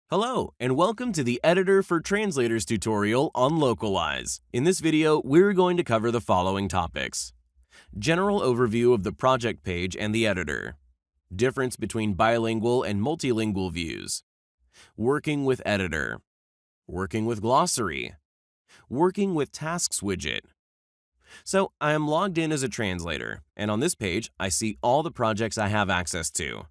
Hello, and welcome to the Editor for Translators tutorial on Lokalise. In this video, we're going to cover the following topics: general overview of the project page and the editor, difference between bilingual and multilingual views, working with editor, working with Glossary, working with tasks widget. So I am logged in as a translator, and on this page, I see all the projects I have access to.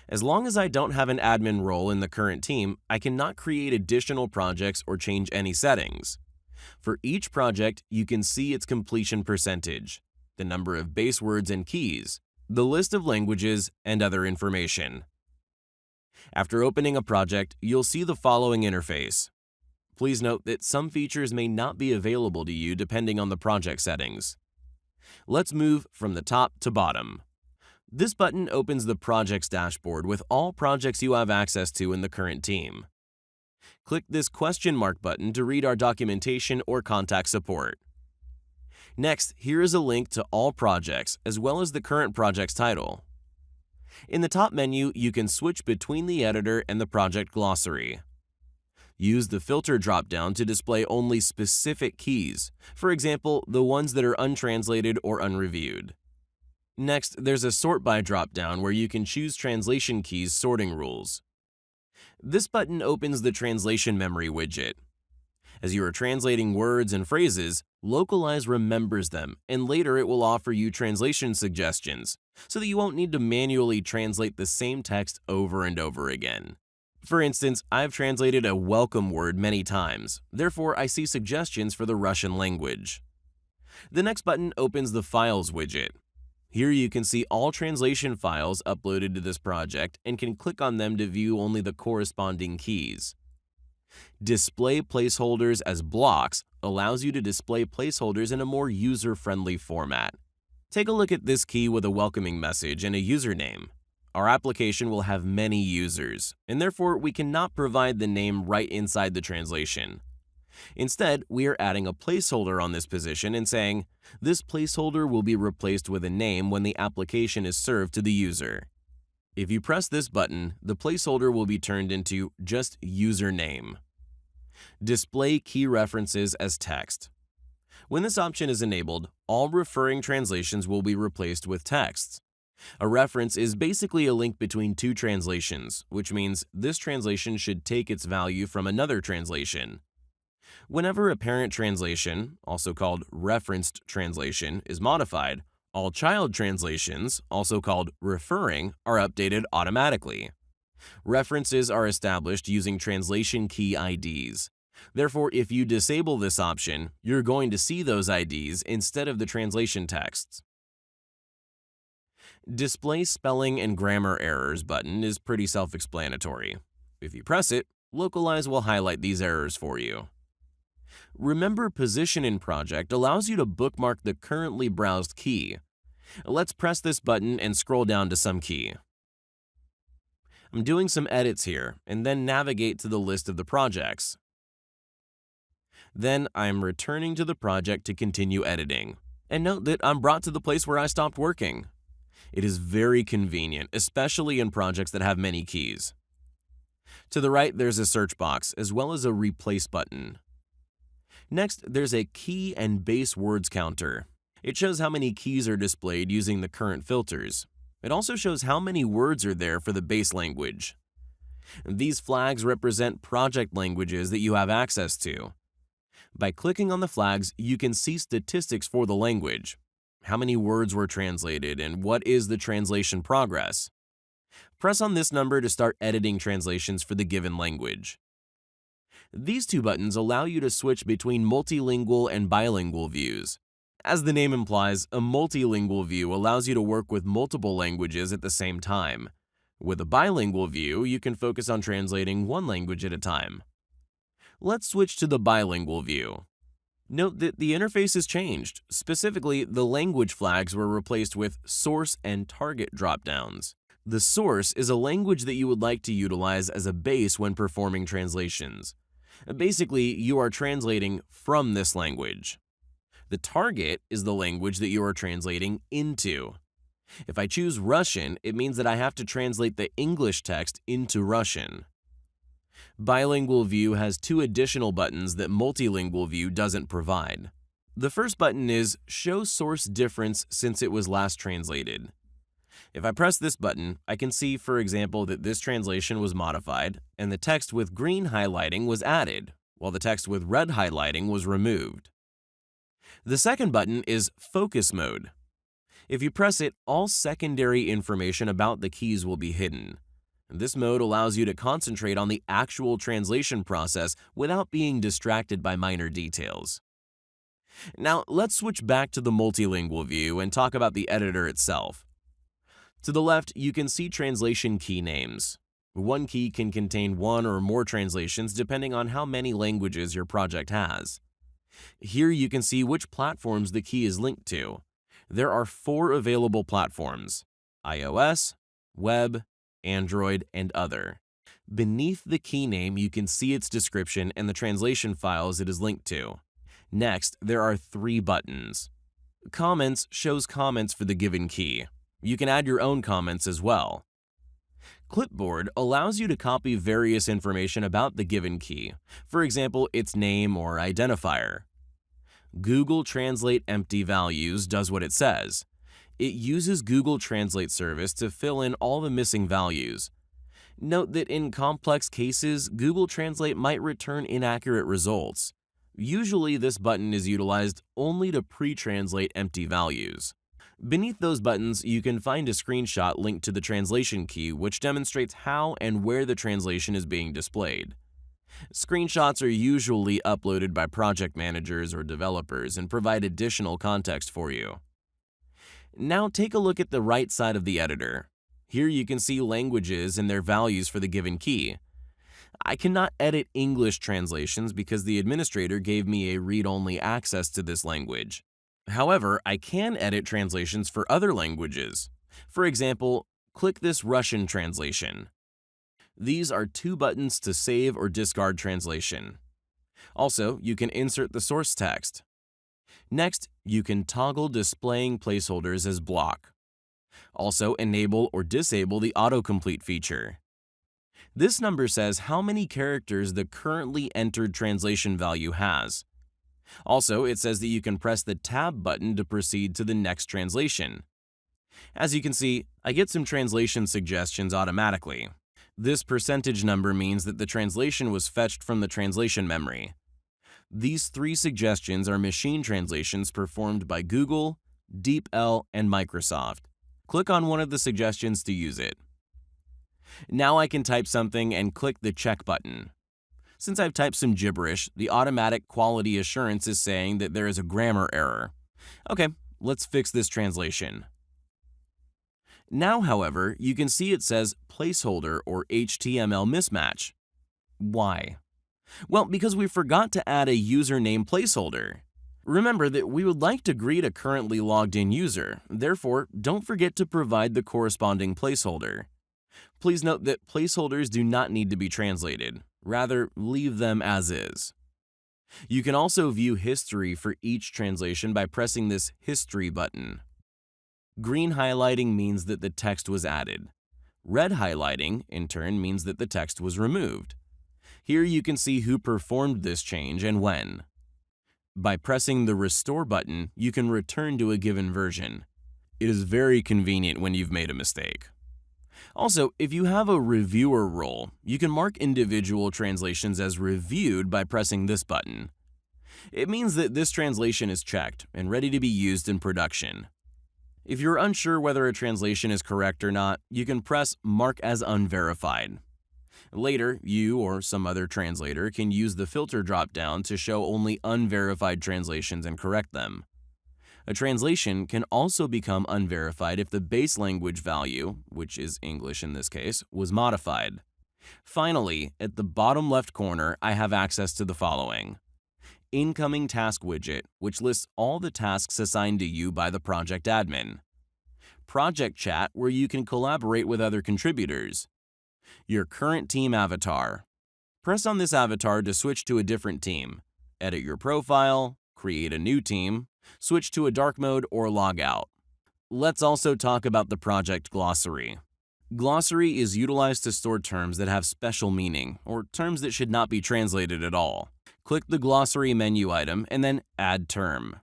As long as I don't have an admin role in the current team, I cannot create additional projects or change any settings. For each project, you can see its completion percentage, the number of base words and keys, the list of languages, and other information. After opening a project, you'll see the following interface. Please note that some features may not be available to you depending on the project settings. Let's move from the top to bottom. This button opens the projects dashboard with all projects you have access to in the current team. Click this question mark button to read our documentation or contact support. Next, here is a link to all projects as well as the current project's title. In the top menu, you can switch between the editor and the project glossary. Use the filter dropdown to display only specific keys, for example, the ones that are untranslated or unreviewed. Next, there's a sort by dropdown where you can choose translation keys sorting rules. This button opens the translation memory widget. As you are translating words and phrases, Lokalise remembers them, and later it will offer you translation suggestions, so that you won't need to manually translate the same text over and over again. For instance, I've translated a welcome word many times, therefore I see suggestions for the Russian language. The next button opens the Files widget. Here you can see all translation files uploaded to this project and can click on them to view only the corresponding keys. Display placeholders as blocks allows you to display placeholders in a more user-friendly format. Take a look at this key with a welcoming message and a username. Our application will have many users, and therefore we cannot provide the name right inside the translation. Instead, we are adding a placeholder on this position and saying, this placeholder will be replaced with a name when the application is served to the user. If you press this button, the placeholder will be turned into just username. Display key references as text. When this option is enabled, all referring translations will be replaced with text. A reference is basically a link between two translations, which means this translation should take its value from another translation. Whenever a parent translation, also called referenced translation, is modified, all child translations, also called referring, are updated automatically. References are established using translation key IDs. Therefore, if you disable this option, you're going to see those IDs instead of the translation texts. Display spelling and grammar errors button is pretty self-explanatory. If you press it, Lokalise will highlight these errors for you. Remember Position in Project allows you to bookmark the currently browsed key. Let's press this button and scroll down to some key. I'm doing some edits here, and then navigate to the list of the projects. Then I'm returning to the project to continue editing. And note that I'm brought to the place where I stopped working. It is very convenient, especially in projects that have many keys. To the right, there's a search box, as well as a replace button. Next, there's a key and base words counter. It shows how many keys are displayed using the current filters. It also shows how many words are there for the base language. These flags represent project languages that you have access to. By clicking on the flags, you can see statistics for the language. How many words were translated, and what is the translation progress? Press on this number to start editing translations for the given language. These two buttons allow you to switch between multilingual and bilingual views. As the name implies, a multilingual view allows you to work with multiple languages at the same time. With a bilingual view, you can focus on translating one language at a time. Let's switch to the bilingual view. Note that the interface has changed. Specifically, the language flags were replaced with source and target dropdowns. The source is a language that you would like to utilize as a base when performing translations. Basically, you are translating from this language. The target is the language that you are translating into. If I choose Russian, it means that I have to translate the English text into Russian. Bilingual View has two additional buttons that Multilingual View doesn't provide. The first button is Show Source Difference since it was last translated. If I press this button, I can see, for example, that this translation was modified and the text with green highlighting was added, while the text with red highlighting was removed. The second button is Focus Mode. If you press it, all secondary information about the keys will be hidden. This mode allows you to concentrate on the actual translation process without being distracted by minor details. Now, let's switch back to the Multilingual View and talk about the editor itself. To the left, you can see translation key names. One key can contain one or more translations depending on how many languages your project has. Here you can see which platforms the key is linked to. There are 4 available platforms: iOS, web, Android, and other. Beneath the key name, you can see its description and the translation files it is linked to. Next, there are 3 buttons. Comments shows comments for the given key. You can add your own comments as well. Clipboard allows you to copy various information about the given key, for example, its name or identifier. Google Translate Empty Values does what it says. It uses Google Translate service to fill in all the missing values. Note that in complex cases, Google Translate might return inaccurate results. Usually, this button is utilized only to pre-translate empty values. Beneath those buttons, you can find a screenshot linked to the translation key, which demonstrates how and where the translation is being displayed. Screenshots are usually uploaded by project managers or developers and provide additional context for you. Now take a look at the right side of the editor. Here you can see languages and their values for the given key. I cannot edit English translations because the administrator gave me a read-only access to this language. However, I can edit translations for other languages. For example, click this Russian translation. These are 2 buttons to save or discard translation. Also, you can insert the source text. Next, you can toggle displaying placeholders as block. Also, enable or disable the autocomplete feature. This number says how many characters the currently entered translation value has. Also, it says that you can press the Tab button to proceed to the next translation. As you can see, I get some translation suggestions automatically. This percentage number means that the translation was fetched from the translation memory. These 3 suggestions are machine translations performed by Google, DeepL, and Microsoft. Click on one of the suggestions to use it. Now I can type something and click the check button. Since I've typed some gibberish, the automatic quality assurance is saying that there is a grammar error. Okay, let's fix this translation. Now, however, you can see it says placeholder or HTML mismatch. Why? Well, because we forgot to add a username placeholder. Remember that we would like to greet a currently logged in user, therefore, don't forget to provide the corresponding placeholder. Please note that placeholders do not need to be translated, rather, leave them as is. You can also view history for each translation by pressing this History button. Green highlighting means that the text was added. Red highlighting, in turn, means that the text was removed. Here you can see who performed this change and when. By pressing the Restore button, you can return to a given version. It is very convenient when you've made a mistake. Also, if you have a reviewer role, you can mark individual translations as reviewed by pressing this button. It means that this translation is checked and ready to be used in production. If you're unsure whether a translation is correct or not, you can press Mark as Unverified. Later, you or some other translator can use the filter drop-down to show only unverified translations and correct them. A translation can also become unverified if the base language value, which is English in this case, was modified. Finally, at the bottom left corner, I have access to the following: Incoming Task Widget, which lists all the tasks assigned to you by the project admin. Project Chat, where you can collaborate with other contributors. Your current team avatar. Press on this avatar to switch to a different team. Edit your profile, create a new team, switch to a dark mode, or log out. Let's also talk about the project Glossary. Glossary is utilized to store terms that have special meaning, or terms that should not be translated at all. Click the Glossary menu item and then Add Term.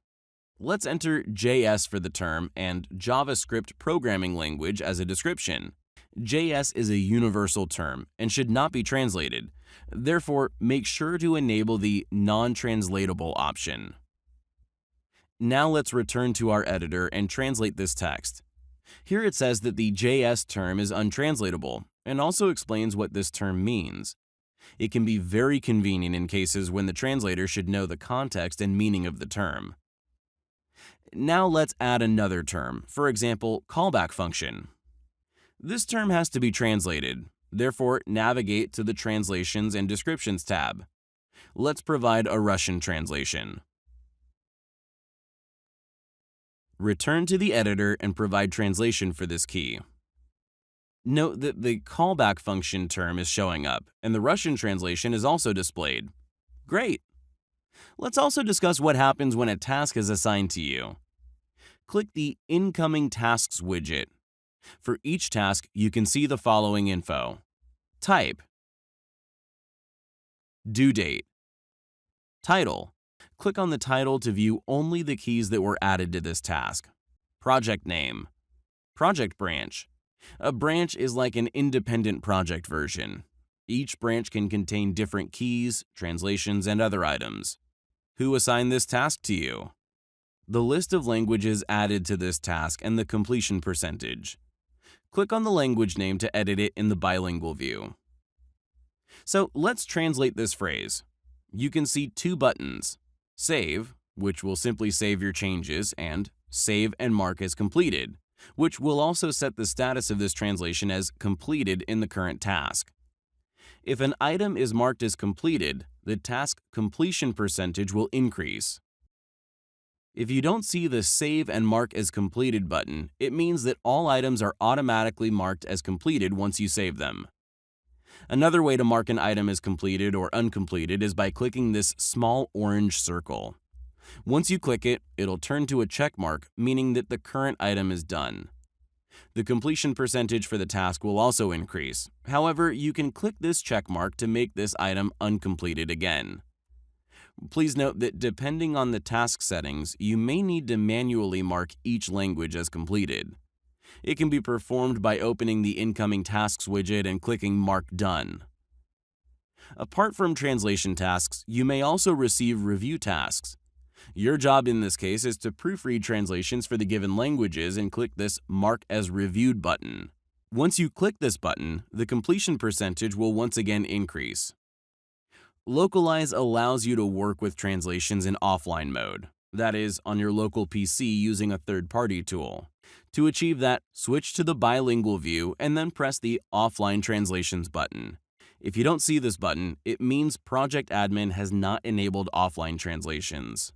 Let's enter JS for the term and JavaScript programming language as a description. JS is a universal term and should not be translated. Therefore, make sure to enable the non-translatable option. Now let's return to our editor and translate this text. Here it says that the JS term is untranslatable and also explains what this term means. It can be very convenient in cases when the translator should know the context and meaning of the term. Now let's add another term, for example, callback function. This term has to be translated, therefore navigate to the Translations and Descriptions tab. Let's provide a Russian translation. Return to the editor and provide translation for this key. Note that the callback function term is showing up, and the Russian translation is also displayed. Great! Let's also discuss what happens when a task is assigned to you. Click the Incoming Tasks widget. For each task, you can see the following info. Type, due date, title. Click on the title to view only the keys that were added to this task. Project name, project branch. A branch is like an independent project version. Each branch can contain different keys, translations, and other items. Who assigned this task to you? The list of languages added to this task and the completion percentage. Click on the language name to edit it in the Bilingual View. So let's translate this phrase. You can see two buttons, Save, which will simply save your changes, and Save and Mark as completed, which will also set the status of this translation as completed in the current task. If an item is marked as completed, the task completion percentage will increase. If you don't see the Save and Mark as completed button, it means that all items are automatically marked as completed once you save them. Another way to mark an item as completed or uncompleted is by clicking this small orange circle. Once you click it, it'll turn to a check mark, meaning that the current item is done. The completion percentage for the task will also increase. However, you can click this check mark to make this item uncompleted again. Please note that depending on the task settings, you may need to manually mark each language as completed. It can be performed by opening the Incoming Tasks widget and clicking Mark Done. Apart from translation tasks, you may also receive review tasks. Your job in this case is to proofread translations for the given languages and click this Mark as Reviewed button. Once you click this button, the completion percentage will once again increase. Lokalise allows you to work with translations in offline mode, that is, on your local PC using a third-party tool. To achieve that, switch to the Bilingual View and then press the Offline Translations button. If you don't see this button, it means Project Admin has not enabled offline translations.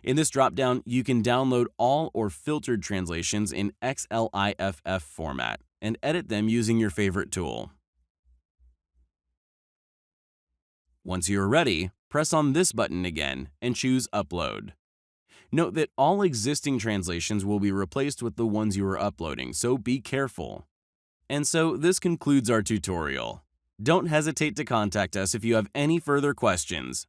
In this dropdown, you can download all or filtered translations in XLIFF format and edit them using your favorite tool. Once you are ready, press on this button again and choose Upload. Note that all existing translations will be replaced with the ones you are uploading, so be careful. And so this concludes our tutorial. Don't hesitate to contact us if you have any further questions.